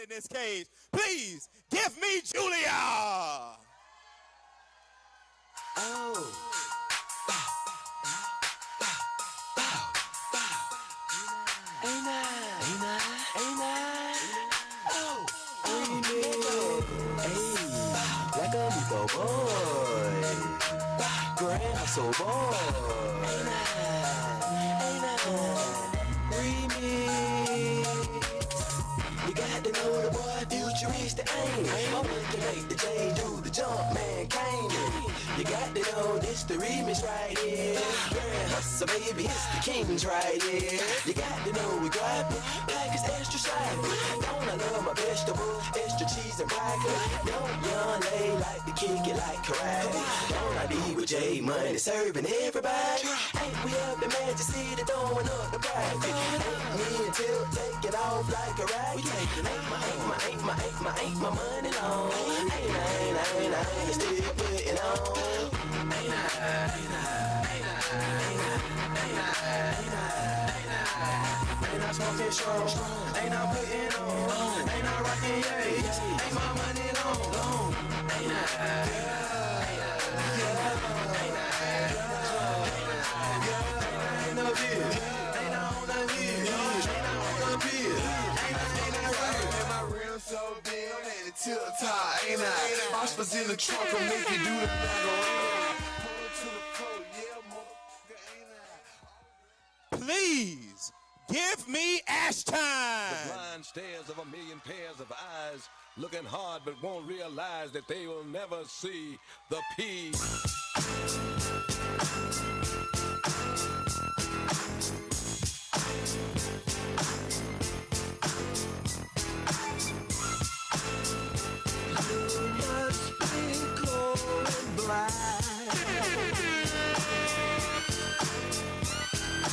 in this cage. Please give me Julia. Oh. Like a little boy, grandson boy. Remix. You got to know the boy, futuristic aim. I want to make the J do the jump, man, came. You got to know this the remix right here. Grand hustle, baby, it's the kings right here. You got to know we grab it, like it's extra sloppy. Don't I love my vegetables, extra cheese and broccoli. Don't young lady like to kick it like karate. Don't I be with J Money serving everybody? Ain't we up in Magic City throwing up the private? Ain't me and Till taking off like a rocket? Ain't my money long. Ain't still putting on. Ain't I smoking strong? Ain't I putting on? Ain't I rocking Yates? Ain't my money long? Ain't no bill? Ain't I on the hill? Ain't I on the bill? Ain't I real? And my rim so big, I'm at the tip top, ain't I? Oscar's in the trunk, I'll make you do the macaroni. Pull to the floor, yeah, motherfucker, ain't I? Please give me Ashton. The blind stares of a million pairs of eyes, looking hard but won't realize that they will never see the P.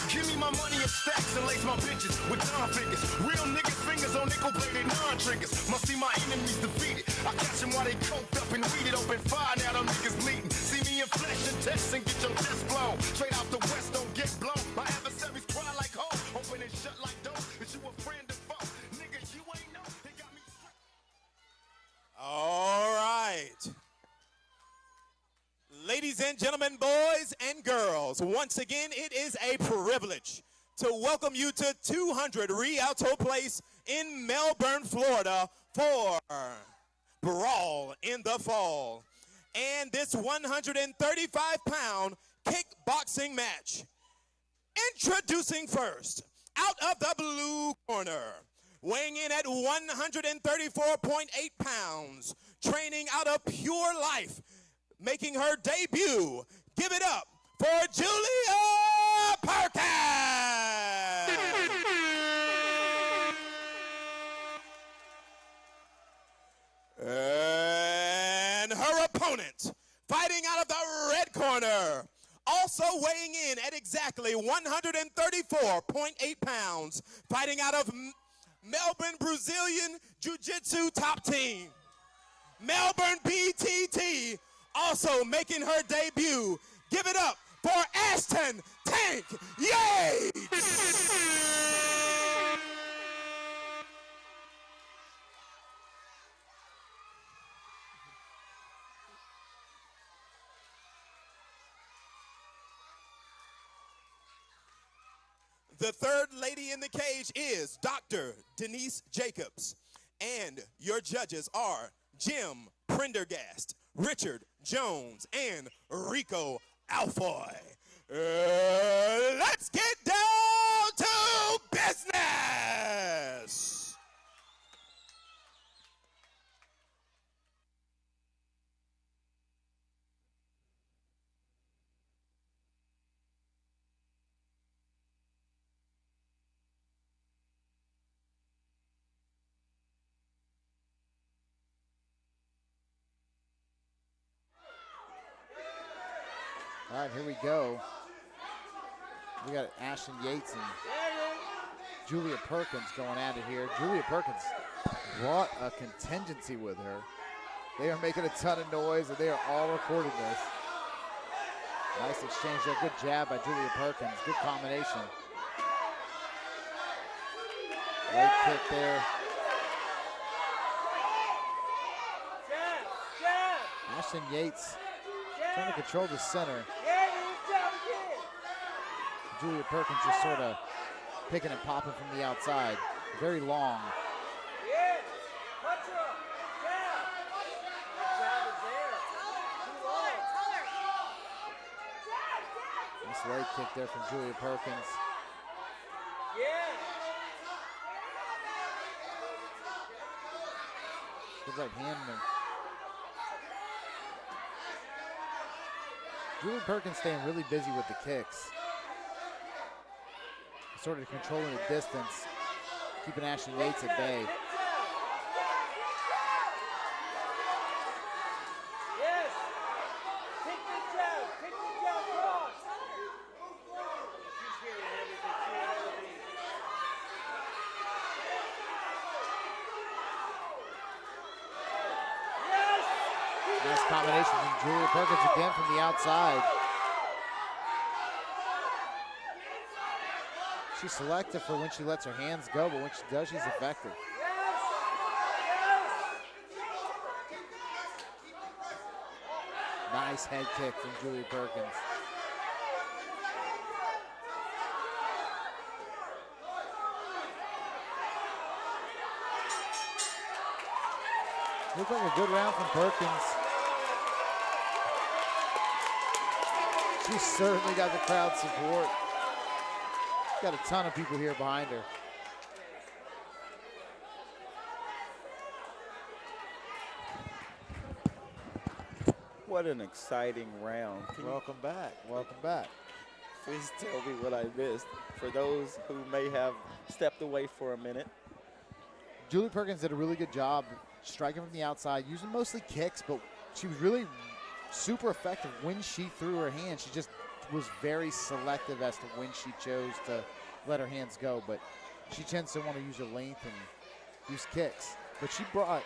Give me my money in stacks and lace my bitches with Don figures. Real niggas' fingers on nickel-plated non-triggers. Must see my enemies defeated. I catch them while they coked up and weeded. Open fire, now them niggas bleeding. See me in flesh and test and get your chest blown. Straight out the west, don't get blown. My adversaries cry like hoes. Open and shut like doors. Is you a friend or foe? Nigga, you ain't know. They got me straight. All right. Ladies and gentlemen, boys and girls, once again, it is a privilege to welcome you to 200 Rialto Place in Melbourne, Florida for Brawl in the Fall. And this 135-pound kickboxing match. Introducing first, out of the blue corner, weighing in at 134.8 pounds, training out of pure life, making her debut. Give it up for Julia Perkins. And her opponent, fighting out of the red corner, also weighing in at exactly 134.8 pounds, fighting out of Melbourne Brazilian Jiu-Jitsu top team, Melbourne BTT, also making her debut. Give it up for Ashton Tank Yates. The third lady in the cage is Dr. Denise Jacobs. And your judges are Jim Prendergast, Richard Jones, and Rico Alfoy. Let's get down to business. All right, here we go. We got Ashton Yates and Julia Perkins going at it here. Julia Perkins brought a contingency with her. They are making a ton of noise, and they are all recording this. Nice exchange there. Good jab by Julia Perkins. Good combination. Leg kick there. Ashton Yates trying to control the center. Julia Perkins just sort of picking and popping from the outside. Very long. Nice leg kick there from Julia Perkins. Good right hand there. Julia Perkins staying really busy with the kicks. Sort of controlling the distance, keeping Ashton Yates at bay. Nice combination from Julia Perkins again from the outside. She's selective for when she lets her hands go, but when she does, she's effective. Nice head kick from Julia Perkins. Looks like a good round from Perkins. She's certainly got the crowd support. Got a ton of people here behind her. What an exciting round. Welcome back. Welcome back. Please tell me what I missed for those who may have stepped away for a minute. Julia Perkins did a really good job striking from the outside, using mostly kicks, but she was really super effective when she threw her hands. She just was very selective as to when she chose to let her hands go, but she tends to want to use her length and use kicks. But she brought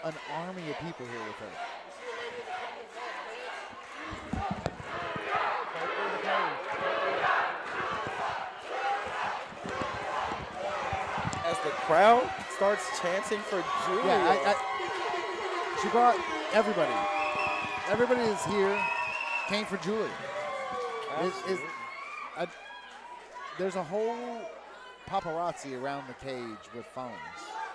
an army of people here with her. As the crowd starts chanting for Julia. Yeah, she brought everybody. Everybody is here, came for Julia. There's a whole paparazzi around the cage with phones.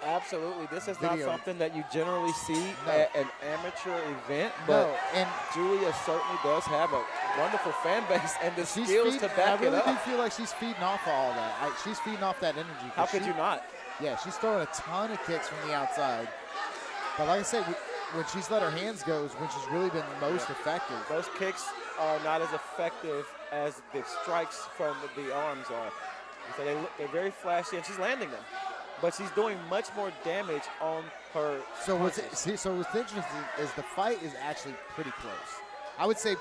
Absolutely. This is Video. not something that you generally see No. at an amateur event, but No, and Julia certainly does have a wonderful fan base and the she's skills feeding, to back I really it do up. feel like she's feeding off of all that. She's feeding off that energy. How could you not? Yeah, she's throwing a ton of kicks from the outside. But like I said, when she's let her hands go is when she's really been most effective. Those kicks are not as effective as the strikes from the arms are. So they're very flashy, and she's landing them. But she's doing much more damage on her So what's punches. interesting is the fight is actually pretty close. I would say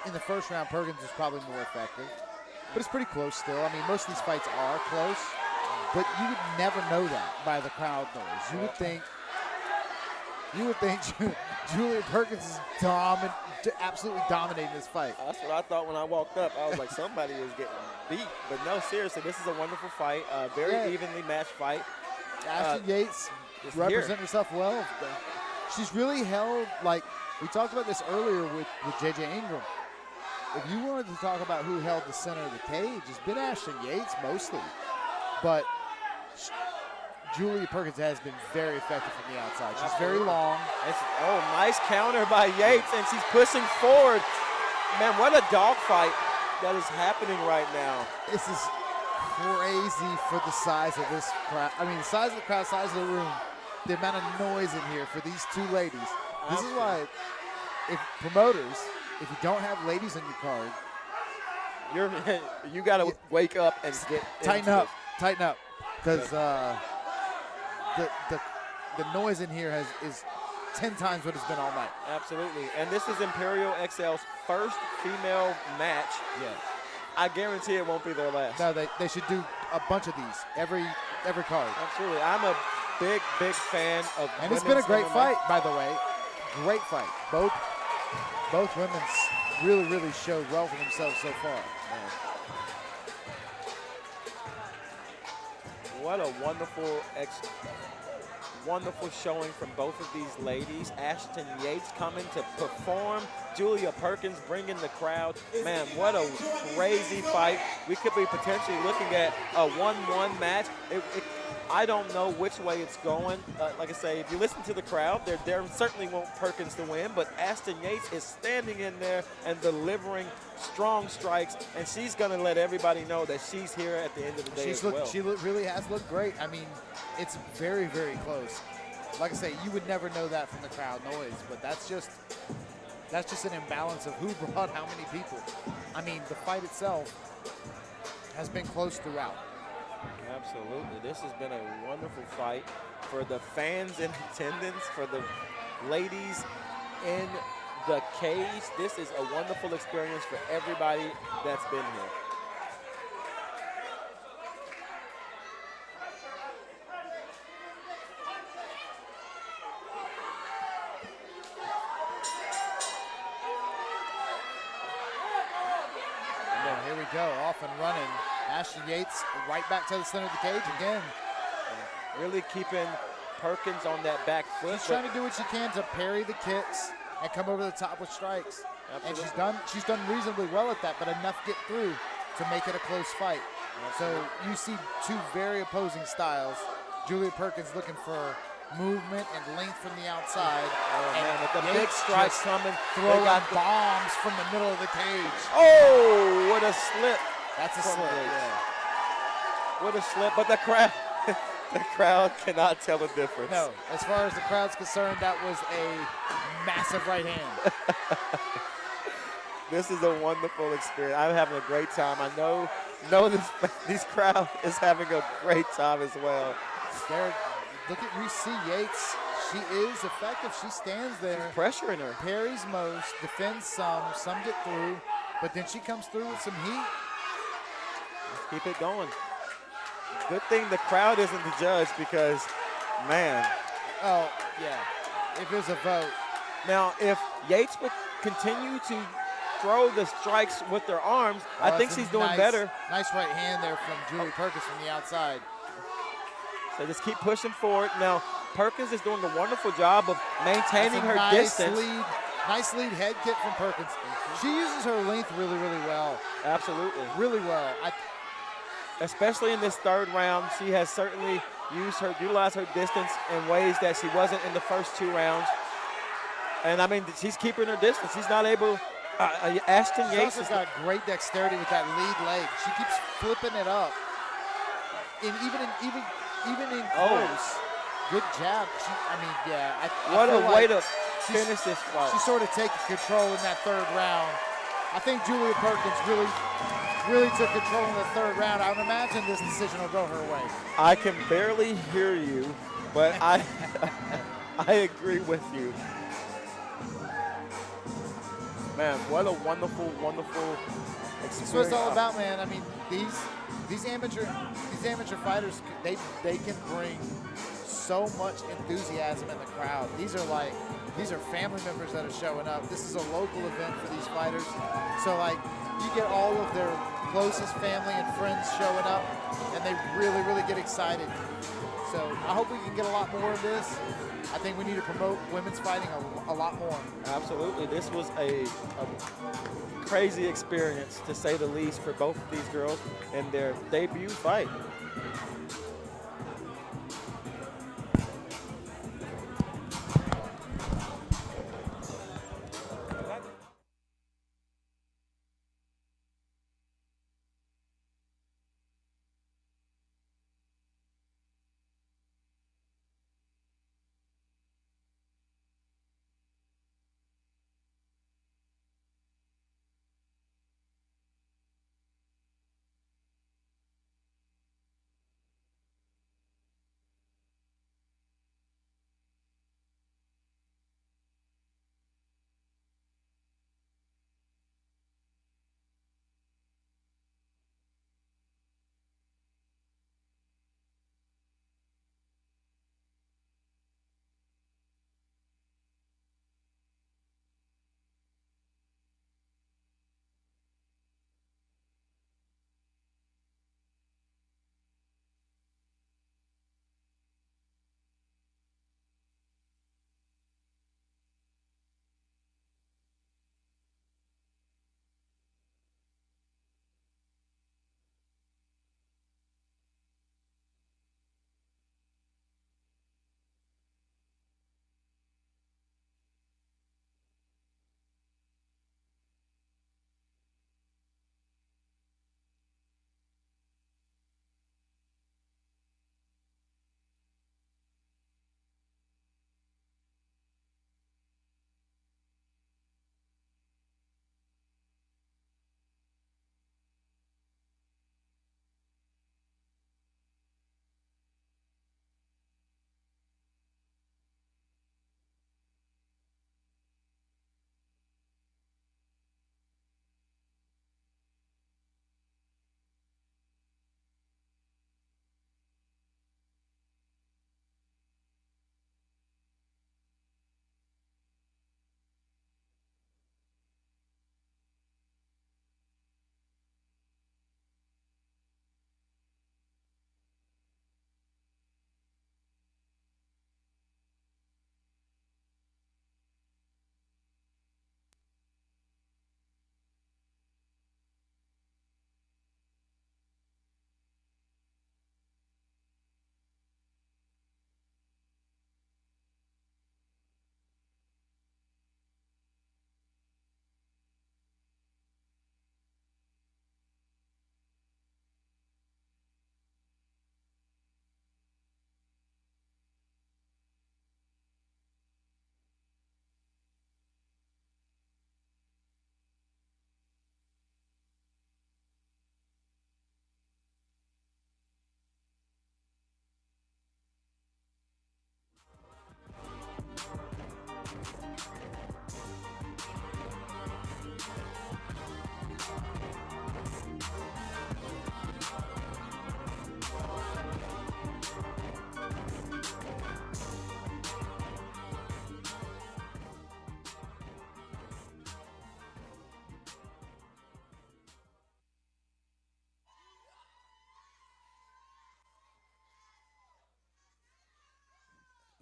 in the first round, Perkins was probably more effective, but it's pretty close still. I mean, most of these fights are close, but you would never know that by the crowd noise. You would think Julia Perkins is absolutely dominating this fight. That's what I thought when I walked up. I was like, somebody is getting beat. But no, seriously, this is a wonderful fight, very evenly matched fight. Ashton Yates is representing herself well. She's really held, like we talked about this earlier with J.J. Ingram. If you wanted to talk about who held the center of the cage, it's been Ashton Yates mostly. But Julia Perkins has been very effective from the outside. She's very long. Nice counter by Yates, and she's pushing forward. Man, what a dogfight that is happening right now. This is crazy for the size of this crowd. I mean, the size of the crowd, size of the room, the amount of noise in here for these two ladies. This is why, if promoters, if you don't have ladies on your card, you got to wake up and get tighten up, because the noise in here is 10 times what it's been all night. Absolutely, and this is Imperial XL's first female match. Yeah. I guarantee it won't be their last. No, they should do a bunch of these every card. Absolutely, I'm a big fan of. And it's been a great MMA. fight, by the way. Great fight. Both women really showed well for themselves so far. What a wonderful wonderful showing from both of these ladies. Ashton Yates coming to perform. Julia Perkins bringing the crowd. Man, what a crazy fight. We could be potentially looking at a 1-1 match. I don't know which way it's going. Like I say, if you listen to the crowd, they certainly want Perkins to win, but Ashton Yates is standing in there and delivering strong strikes, and she's going to let everybody know that she's here at the end of the day as well. She really has looked great. I mean, it's very, very close. Like I say, you would never know that from the crowd noise, but that's just an imbalance of who brought how many people. I mean, the fight itself has been close throughout. Absolutely. This has been a wonderful fight for the fans in attendance, for the ladies in the cage. This is a wonderful experience for everybody that's been here. Now, here we go, off and running. Ashton Yates right back to the center of the cage again. Really keeping Perkins on that back foot. She's trying to do what she can to parry the kicks and come over the top with strikes. Absolutely. And she's done reasonably well at that, but enough get through to make it a close fight. Absolutely. So you see two very opposing styles. Julia Perkins looking for movement and length from the outside. Oh, and man, with the Yates big strikes just coming. throwing They got bombs from the middle of the cage. Oh, what a slip. That's a from slip. Yates. What a slip, but the crowd, the crowd cannot tell the difference. No, as far as the crowd's concerned, that was a massive right hand. This is a wonderful experience. I'm having a great time. I know this crowd is having a great time as well. Look at you see Yates. She is effective. She stands there. Pressuring her. Parries most, defends some get through, but then she comes through with some heat. Keep it going. Good thing the crowd isn't the judge because, man. Oh, yeah. If there's a vote. Now, if Yates would continue to throw the strikes with their arms, I think she's doing better. Nice right hand there from Julie Perkins from the outside. So just keep pushing forward. Now, Perkins is doing a wonderful job of maintaining her distance. Nice lead head kick from Perkins. She uses her length really, really well. Absolutely. Really well. Especially in this third round, she has certainly utilized her distance in ways that she wasn't in the first two rounds. And I mean, she's keeping her distance. She's not able. Ashton Yates has got great dexterity with that lead leg. She keeps flipping it up. And even in close, good jab. What a way to finish this fight. She's sort of taking control in that third round. I think Julia Perkins really took control in the third round. I would imagine this decision will go her way. I can barely hear you, but I agree with you. Man, what a wonderful, wonderful experience. That's what it's all about, man. I mean, these amateur fighters, they can bring so much enthusiasm in the crowd. These are family members that are showing up. This is a local event for these fighters. So you get all of their closest family and friends showing up, and they really, really get excited. So I hope we can get a lot more of this. I think we need to promote women's fighting a lot more. Absolutely. This was a crazy experience, to say the least, for both of these girls in their debut fight.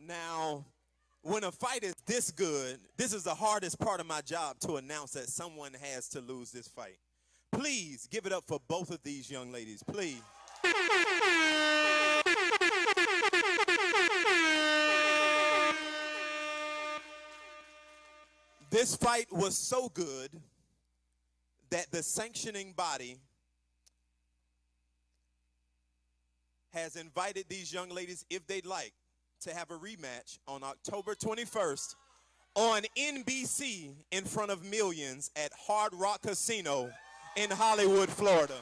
Now, when a fight is this good, this is the hardest part of my job, to announce that someone has to lose this fight. Please give it up for both of these young ladies, please. This fight was so good that the sanctioning body has invited these young ladies, if they'd like, to have a rematch on October 21st on NBC in front of millions at Hard Rock Casino in Hollywood, Florida.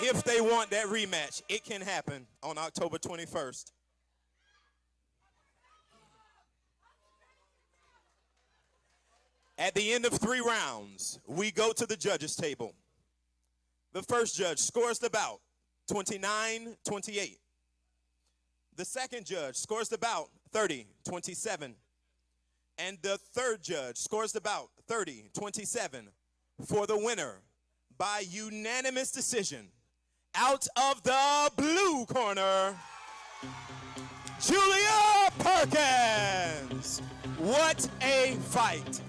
If they want that rematch, it can happen on October 21st. At the end of 3 rounds, we go to the judges' table. The first judge scores the bout 29-28. The second judge scores the bout 30-27. And the third judge scores the bout 30-27 for the winner by unanimous decision. Out of the blue corner, Julia Perkins. What a fight.